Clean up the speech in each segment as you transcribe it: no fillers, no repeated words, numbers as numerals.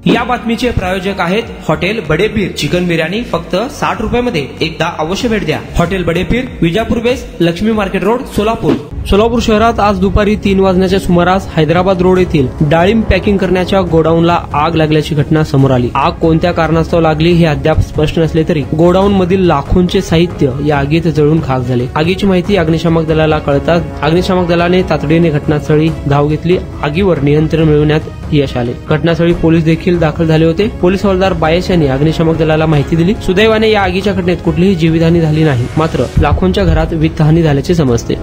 या बातमीचे प्रायोजक आहेत हॉटेल बडेपीर। चिकन बिर्याणी फक्त 60 रुपयामध्ये। एकदा अवश्य भेट द्या। हॉटेल बडेपीर, विजापूर बेस, लक्ष्मी मार्केट रोड, सोलापूर। सोलापूर शहरात आज दुपारी 3 वाजण्याच्या सुमारास हैदराबाद रोड येथील डाळिंब पॅकिंग करण्याच्या गोडाऊनला आग लागल्याची घटना समोर आली। आग कोणत्या कारणास्तव लागली हे अद्याप स्पष्ट नसले तरी गोडाऊन मधील लाखोंचे साहित्य या आगीत जळून खाक झाले। आगीची माहिती अग्निशामक दलाला कळताच अग्निशामक दलाने तातडीने घटनास्थळी धाव घेतली। आगीवर नियंत्रण मिळवण्यात यश आले। घटनास्थळी पोलीस देखील दाखल झाले होते। पोलीस हवालदार बायेश यांनी अग्निशामक दलाला माहिती दिली। सुदैवाने या आगीच्या घटनेत कुठलीही जीवितहानी झाली नाही, मात्र लाखोंच्या घरात वित्तहानी झाल्याचे समजते।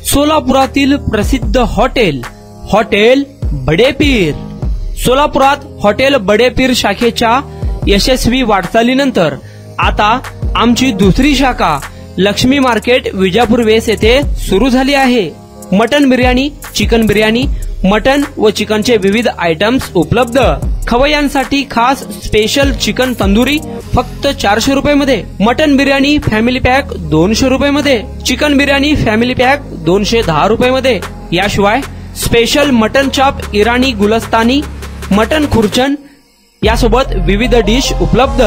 सोलापुरातील प्रसिद्ध हॉटेल बडेपीर। सोलापुरात हॉटेल बडेपीर शाखेच्या यशस्वी वाटचालीनंतर आता आमची दुसरी शाखा लक्ष्मी मार्केट, विजापूर वेस येथे सुरू झाली आहे। Mutton biryani, chicken biryani, mutton व चिकनचे विविध आयटम्स उपलब्ध। खवय्यांसाठी खास स्पेशल चिकन तंदुरी फक्त 400 रुपयामध्ये। मटन बिर्याणी फॅमिली पॅक 200 रुपयामध्ये। चिकन बिर्याणी फॅमिली पॅक 210 रुपयामध्ये। याशिवाय स्पेशल मटन चाप, इराणी गुलस्तानी, मटन खुर्चन यासोबत विविध डिश उपलब्ध।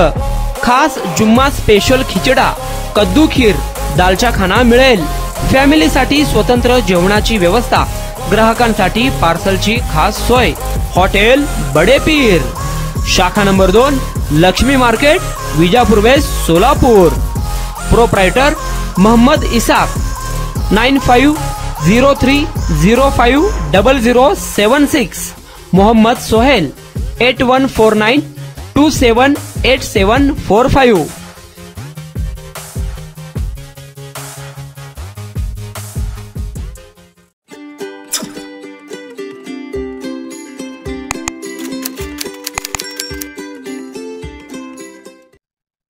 खास जुम्मा स्पेशल खिचडा, कद्दू खीर, दालचा खाना मिळेल। फॅमिलीसाठी स्वतंत्र जेवणाची व्यवस्था, ग्राहकांसाठी पार्सलची खास सोय। हॉटेल बडेपीर, शाखा number 2, Laxmi market, Vijapur west, Solapur. Proprietor Mohammed Isaq, 9503050076। Mohammed Sohail, 8149278745।